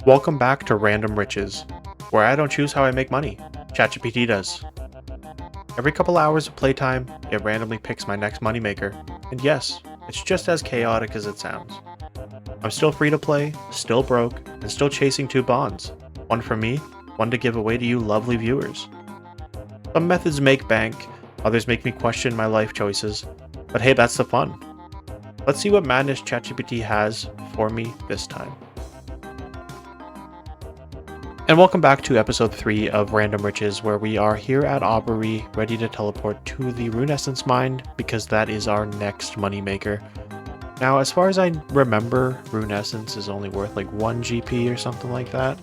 Welcome back to Random Riches, where I don't choose how I make money, ChatGPT does. Every couple hours of playtime, it randomly picks my next moneymaker, and yes, it's just as chaotic as it sounds. I'm still free to play, still broke, and still chasing two bonds. One for me, one to give away to you lovely viewers. Some methods make bank, others make me question my life choices, but hey, that's the fun. Let's see what madness ChatGPT has for me this time. And welcome back to episode 3 of Random Riches, where we are here at Aubrey, ready to teleport to the Rune Essence Mine, because that is our next moneymaker. Now, as far as I remember, Rune Essence is only worth like 1 GP or something like that.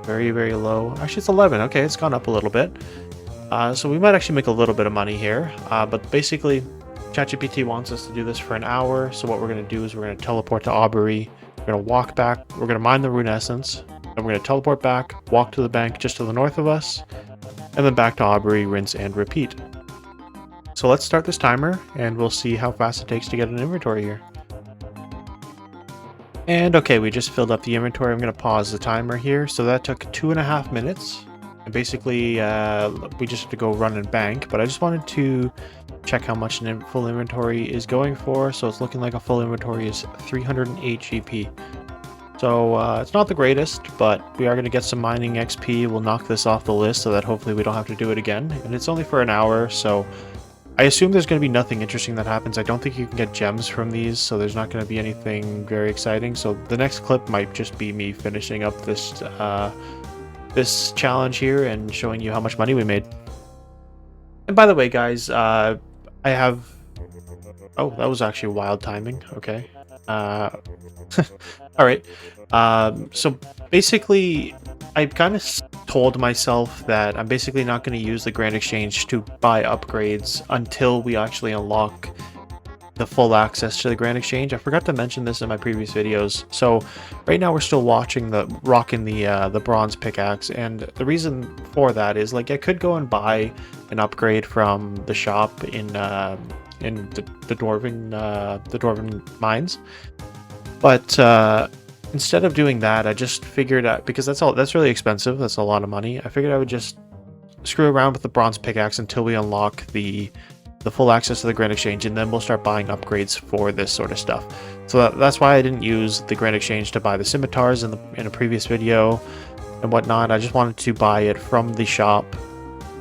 Very, very low. Actually, it's 11. Okay, it's gone up a little bit. So we might actually make a little bit of money here. But basically, ChatGPT wants us to do this for an hour. So what we're going to do is we're going to teleport to Aubrey. We're going to walk back. We're going to mine the Rune Essence. And we're going to teleport back, walk to the bank just to the north of us, and then back to Aubrey, rinse and repeat. So let's start this timer, and we'll see how fast it takes to get an inventory here. And okay, we just filled up the inventory. I'm going to pause the timer here. So that took 2.5 minutes. And basically, we just have to go run and bank, but I just wanted to check how much a full inventory is going for. So it's looking like a full inventory is 308 GP. So it's not the greatest, but we are going to get some mining XP. We'll knock this off the list so that hopefully we don't have to do it again. And it's only for an hour, so I assume there's going to be nothing interesting that happens. I don't think you can get gems from these, so there's not going to be anything very exciting. So the next clip might just be me finishing up this this challenge here and showing you how much money we made. And by the way, guys, I have... Oh, that was actually wild timing. Okay. All right. So basically, I kind of told myself that I'm basically not going to use the Grand Exchange to buy upgrades until we actually unlock the full access to the Grand Exchange. I forgot to mention this in my previous videos. So right now we're still rocking the bronze pickaxe, and the reason for that is like I could go and buy an upgrade from the shop in the Dwarven mines, but instead of doing that, I just figured out, because that's really expensive, that's a lot of money, I figured I would just screw around with the bronze pickaxe until we unlock the full access to the Grand Exchange, and then we'll start buying upgrades for this sort of stuff. So that's why I didn't use the Grand Exchange to buy the scimitars in a previous video and whatnot. I just wanted to buy it from the shop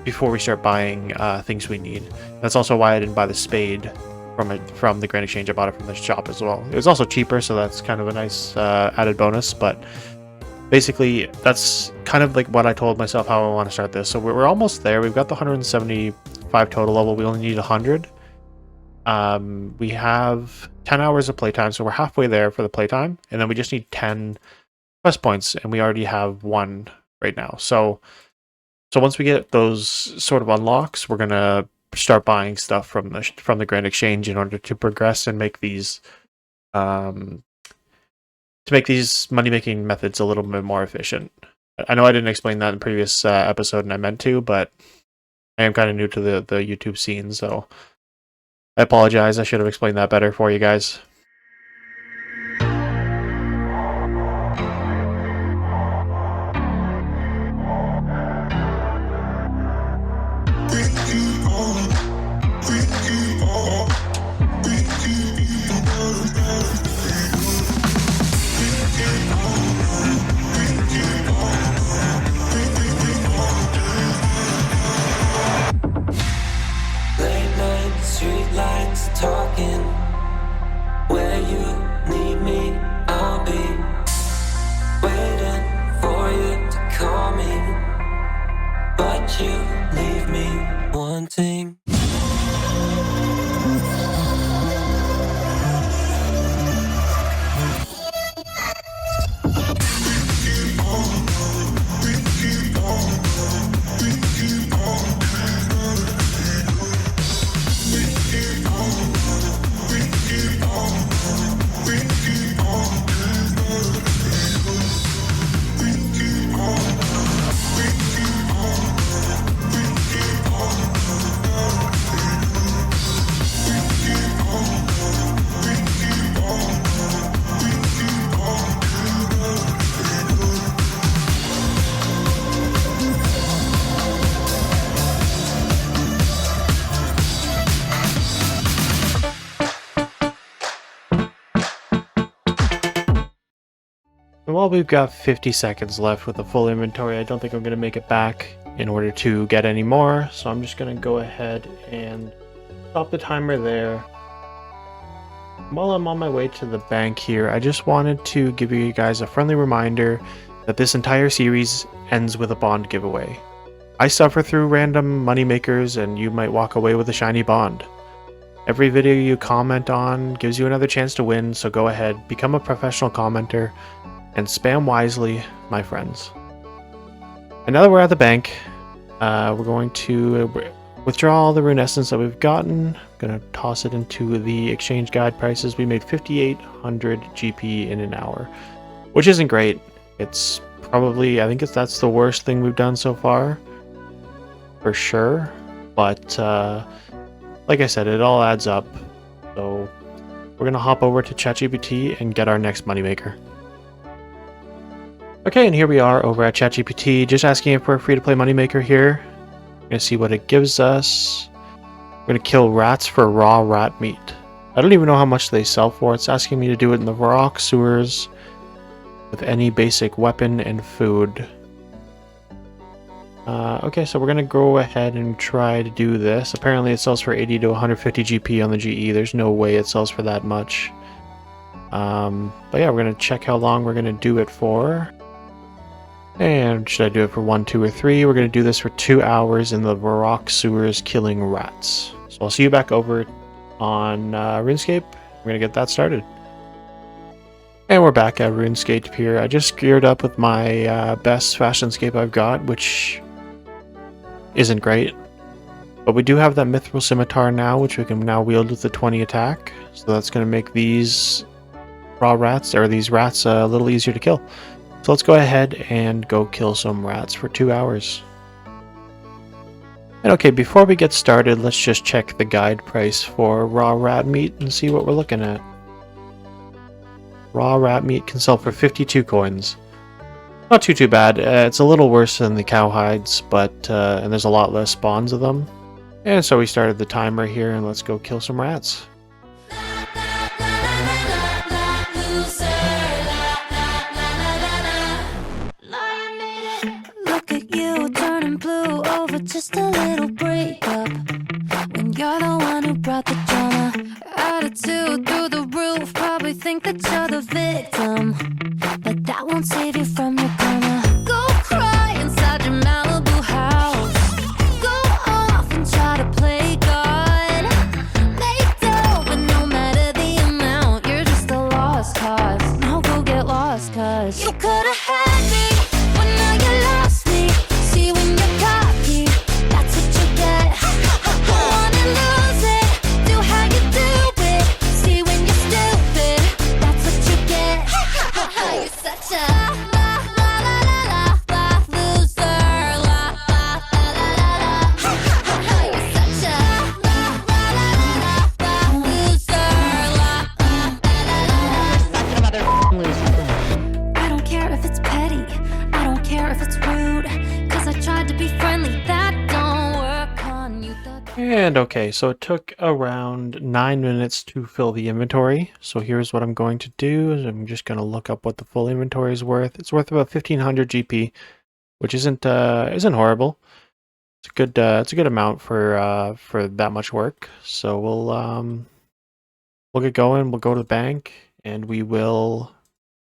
before we start buying things we need. That's also why I didn't buy the spade from the Grand Exchange. I bought it from the shop as well. It was also cheaper, so that's kind of a nice added bonus. But basically, that's kind of like what I told myself how I want to start this. So we're almost there. We've got the 175 total level. We only need 100. We have 10 hours of playtime, so we're halfway there for the playtime, and then we just need 10 quest points, and we already have 1 right now. So once we get those sort of unlocks, we're gonna start buying stuff from the Grand Exchange in order to progress and make these money-making methods a little bit more efficient. I know I didn't explain that in the previous episode, and I meant to, but I am kind of new to the YouTube scene, so I apologize. I should have explained that better for you guys. Street lights talking, And while we've got 50 seconds left with the full inventory, I don't think I'm going to make it back in order to get any more. So I'm just going to go ahead and stop the timer there. While I'm on my way to the bank here, I just wanted to give you guys a friendly reminder that this entire series ends with a bond giveaway. I suffer through random moneymakers, and you might walk away with a shiny bond. Every video you comment on gives you another chance to win, so go ahead, become a professional commenter, and spam wisely, my friends. And now that we're at the bank, we're going to withdraw all the rune essence that we've gotten. I'm going to toss it into the exchange guide prices. We made 5,800 GP in an hour, which isn't great. It's probably, I think that's the worst thing we've done so far, for sure. But like I said, it all adds up. So we're going to hop over to ChatGPT and get our next moneymaker. Okay, and here we are over at ChatGPT, just asking if we're a free-to-play moneymaker here. We're going to see what it gives us. We're going to kill rats for raw rat meat. I don't even know how much they sell for. It's asking me to do it in the rock sewers with any basic weapon and food. Okay, so we're going to go ahead and try to do this. Apparently it sells for 80 to 150 GP on the GE. There's no way it sells for that much. But yeah, we're going to check how long we're going to do it for. And should I do it for 1, 2, or 3? We're going to do this for 2 hours in the rock sewers killing rats. So I'll see you back over on RuneScape. We're going to get that started. And we're back at RuneScape here. I just geared up with my best fashionscape I've got, which isn't great. But we do have that mithril scimitar now, which we can now wield with the 20 attack. So that's going to make these raw rats, or these rats, a little easier to kill. So let's go ahead and go kill some rats for 2 hours. And okay, before we get started, let's just check the guide price for raw rat meat and see what we're looking at. Raw rat meat can sell for 52 coins. Not too bad. It's a little worse than the cowhides, but and there's a lot less spawns of them. And so we started the timer here, and let's go kill some rats. Just a little breakup when you're the one who brought the drama. Attitude through the roof, probably think that you're the victim, but that won't save you from your karma. Go cry inside your Malibu house. Go off and try to play God. Make dough, but no matter the amount, you're just a lost cause. Now go get lost, cause you could have had me, but now you lost me. See when you're cocky, that's what you get. Wanna lose it, do how you do it. See when you're stupid, that's what you get. You're such a la la la la la loser. La la la la la. You're such a la la la la loser. La la la la. I don't care if it's petty, I don't care if it's rude, 'cause I tried to be friendly, that don't work on you. And okay, so it took around 9 minutes to fill the inventory. So here's what I'm going to do, is I'm just going to look up what the full inventory is worth. It's worth about 1,500 GP, which isn't horrible. It's a good amount for that much work. So we'll get going. We'll go to the bank, and we will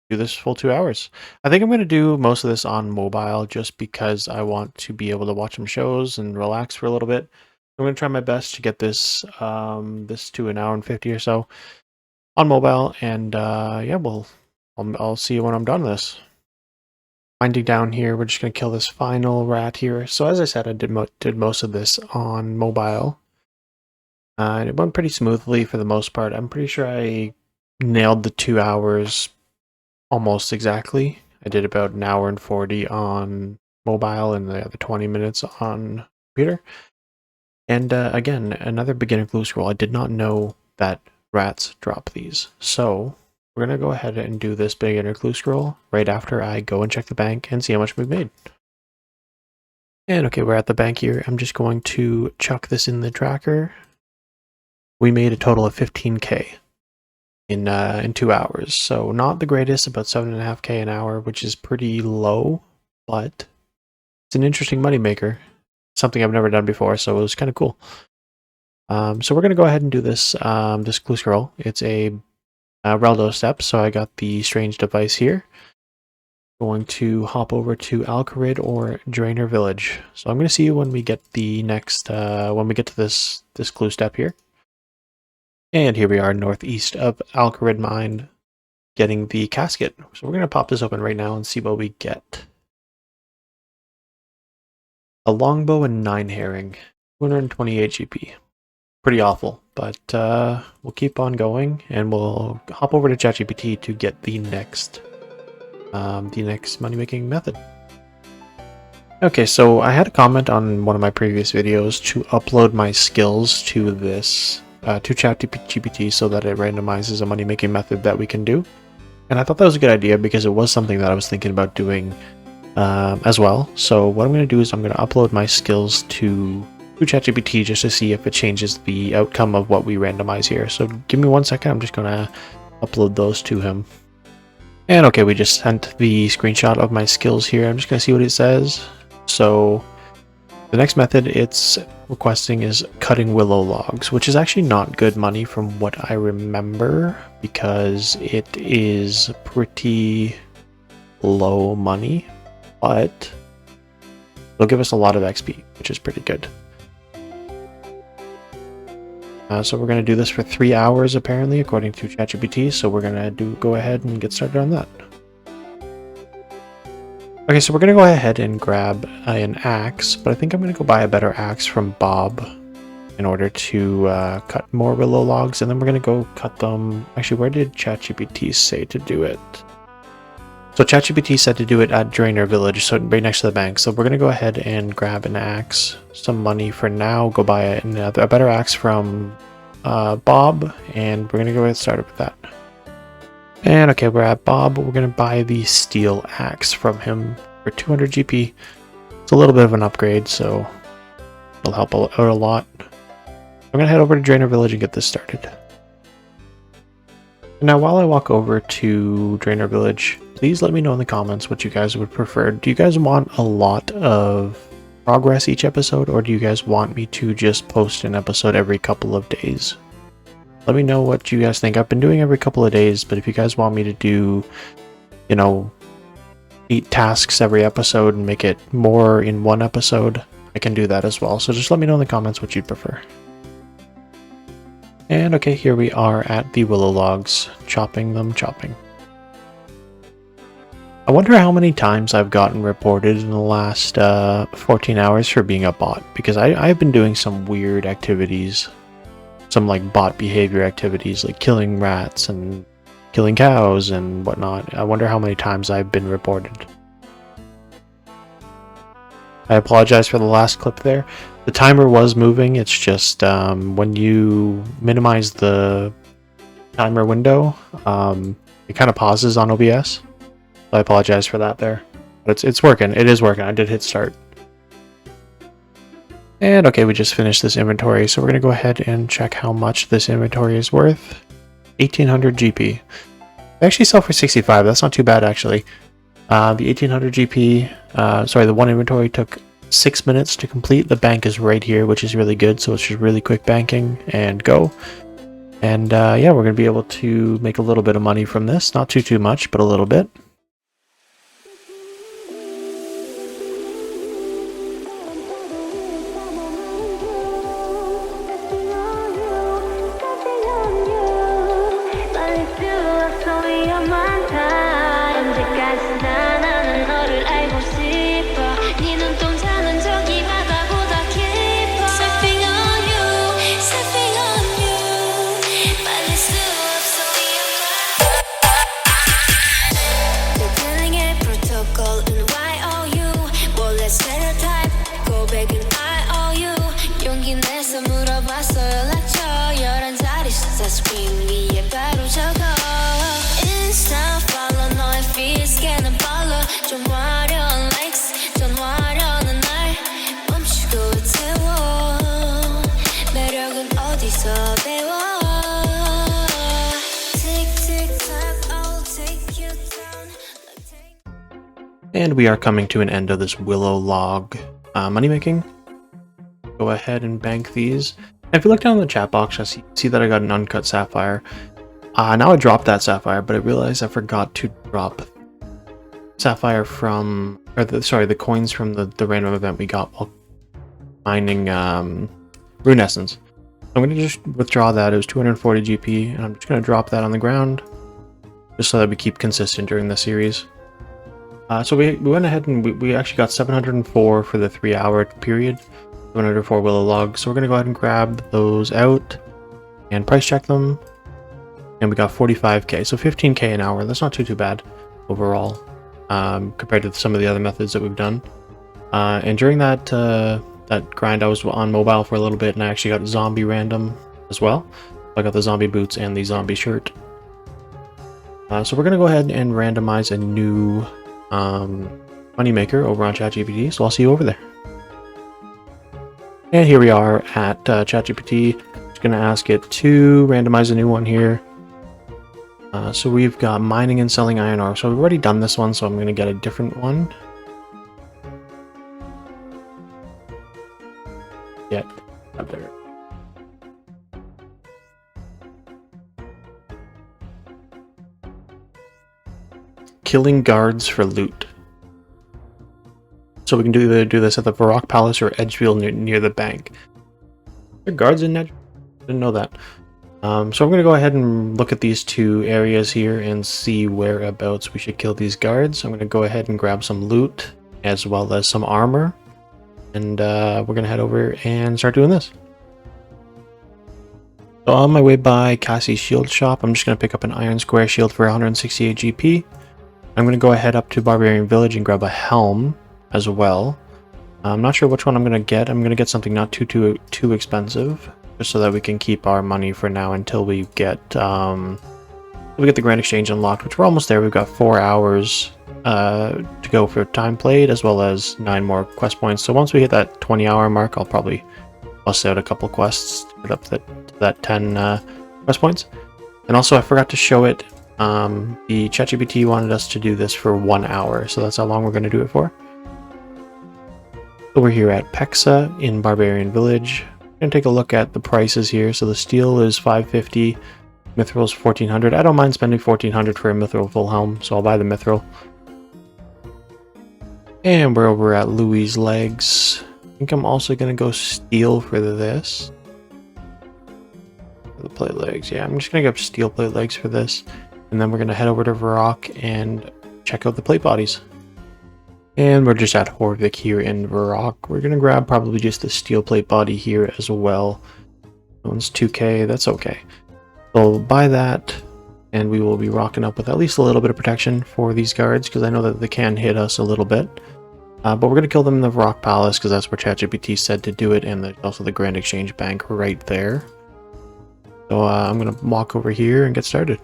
do this full 2 hours. I think I'm going to do most of this on mobile, just because I want to be able to watch some shows and relax for a little bit. I'm going to try my best to get this this to an hour and 50 or so on mobile, and yeah, I'll see you when I'm done with this. Winding down here, we're just going to kill this final rat here. So as I said, I did most of this on mobile, and it went pretty smoothly for the most part. I'm pretty sure I nailed the 2 hours almost exactly. I did about an hour and 40 on mobile and the other 20 minutes on computer. And again, another beginner glue scroll. I did not know that rats drop these. So we're going to go ahead and do this beginner glue scroll right after I go and check the bank and see how much we've made. And okay, we're at the bank here. I'm just going to chuck this in the tracker. We made a total of 15K in 2 hours. So not the greatest, about 7.5K an hour, which is pretty low, but it's an interesting moneymaker. Something I've never done before, so it was kind of cool. So we're gonna go ahead and do this this clue scroll. It's a Reldo step, so I got the strange device here. Going to hop over to Alcarid or Drainer Village. So I'm going to see you when we get the next when we get to this clue step here. And here we are northeast of Alcarid Mine, getting the casket. So we're going to pop this open right now and see what we get. A longbow and 9 herring, 228 GP. Pretty awful, but we'll keep on going and we'll hop over to ChatGPT to get the next money-making method. Okay, so I had a comment on one of my previous videos to upload my skills to this, to ChatGPT so that it randomizes a money-making method that we can do. And I thought that was a good idea because it was something that I was thinking about doing as well. So what I'm going to do is I'm going to upload my skills to ChatGPT just to see if it changes the outcome of what we randomize here. So give me 1 second, I'm just going to upload those to him. And okay, we just sent the screenshot of my skills here. I'm just going to see what it says. So the next method it's requesting is cutting willow logs, which is actually not good money from what I remember because it is pretty low money, but it'll give us a lot of XP, which is pretty good. So we're going to do this for 3 hours apparently, according to ChatGPT. So we're going to go ahead and get started on that. Okay, so we're going to go ahead and grab an axe, but I think I'm going to go buy a better axe from Bob in order to cut more willow logs, and then we're going to go cut them. Actually, where did ChatGPT say to do it? So ChatGPT said to do it at Drainer Village, so right next to the bank. So we're going to go ahead and grab an axe, some money for now, go buy a better axe from Bob, and we're going to go ahead and start with that. And okay, we're at Bob. We're going to buy the steel axe from him for 200 GP. It's a little bit of an upgrade, so it'll help out a lot. I'm going to head over to Drainer Village and get this started. Now, while I walk over to Drainer Village, please let me know in the comments what you guys would prefer. Do you guys want a lot of progress each episode, or do you guys want me to just post an episode every couple of days? Let me know what you guys think. I've been doing every couple of days, but if you guys want me to do, 8 tasks every episode and make it more in one episode, I can do that as well. So just let me know in the comments what you'd prefer. And okay, here we are at the willow logs, chopping. I wonder how many times I've gotten reported in the last 14 hours for being a bot, because I've been doing some weird activities, some like bot behavior activities, like killing rats and killing cows and whatnot. I wonder how many times I've been reported. I apologize for the last clip there. The timer was moving, it's just when you minimize the timer window, it kind of pauses on OBS. So I apologize for that there. But it's working, it is working, I did hit start. And okay, we just finished this inventory, so we're going to go ahead and check how much this inventory is worth. 1800 GP. They actually sell for 65, that's not too bad actually. The 1800 GP, sorry, the one inventory took 6 minutes to complete. The bank is right here, which is really good, so it's just really quick banking and go. And yeah, we're going to be able to make a little bit of money from this. Not too much, but a little bit. And we are coming to an end of this willow log money making. Go ahead and bank these. And if you look down in the chat box, I see that I got an uncut sapphire. Now I dropped that sapphire, but I realized I forgot to drop sapphire from, or the coins from the random event we got while mining rune essence. I'm gonna just withdraw that. It was 240 GP, and I'm just gonna drop that on the ground, just so that we keep consistent during the series. So we went ahead and we actually got 704 for the 3-hour period, 704 willow logs. So we're gonna go ahead and grab those out and price check them, and we got 45k, so 15k an hour. That's not too bad overall, compared to some of the other methods that we've done. And during that grind, I was on mobile for a little bit, and I actually got zombie random as well. I got the zombie boots and the zombie shirt. So we're gonna go ahead and randomize a new moneymaker over on ChatGPT. So I'll see you over there. And here we are at ChatGPT. Just gonna ask it to randomize a new one here. So we've got mining and selling iron ore. So we've already done this one, so I'm gonna get a different one. Yet up there. Killing guards for loot. So we can either do this at the Varrock Palace or Edgefield near the bank. Are there guards in Edgefield? Didn't know that. So I'm going to go ahead and look at these two areas here and see whereabouts we should kill these guards. I'm going to go ahead and grab some loot as well as some armor. And we're going to head over and start doing this. So on my way by Cassie's shield shop, I'm just going to pick up an iron square shield for 168 GP. I'm going to go ahead up to Barbarian Village and grab a helm as well. I'm not sure which one I'm going to get. I'm going to get something not too expensive, just so that we can keep our money for now until we get the Grand Exchange unlocked, which we're almost there. We've got 4 hours to go for time played, as well as 9 more quest points. So once we hit that 20-hour mark, I'll probably bust out a couple quests to get up to that 10 quest points. And also, I forgot to show it. The ChatGPT wanted us to do this for 1 hour, so that's how long we're going to do it for. So we're here at Pexa in Barbarian Village. I'm going to take a look at the prices here. So the steel is 550, mithril is 1400. I don't mind spending 1400 for a mithril full helm, so I'll buy the mithril. And we're over at Louis' Legs. I think I'm also going to go steel for this. For the plate legs, yeah, I'm just going to get steel plate legs for this. And then we're going to head over to Varrock and check out the plate bodies. And we're just at Horvik here in Varrock. We're going to grab probably just the steel plate body here as well. That one's 2k, that's okay. So we'll buy that, and we will be rocking up with at least a little bit of protection for these guards, because I know that they can hit us a little bit. But we're going to kill them in the Varrock Palace, because that's where ChatGPT said to do it, and there's also the Grand Exchange Bank right there. So I'm going to walk over here and get started.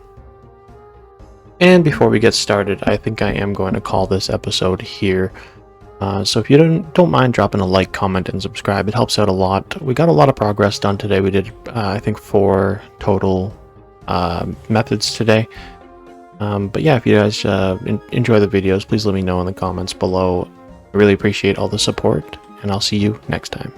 And before we get started, I think I am going to call this episode here. So if you don't mind dropping a like, comment, and subscribe, it helps out a lot. We got a lot of progress done today. We did, I think, 4 total methods today. But yeah, if you guys enjoy the videos, please let me know in the comments below. I really appreciate all the support, and I'll see you next time.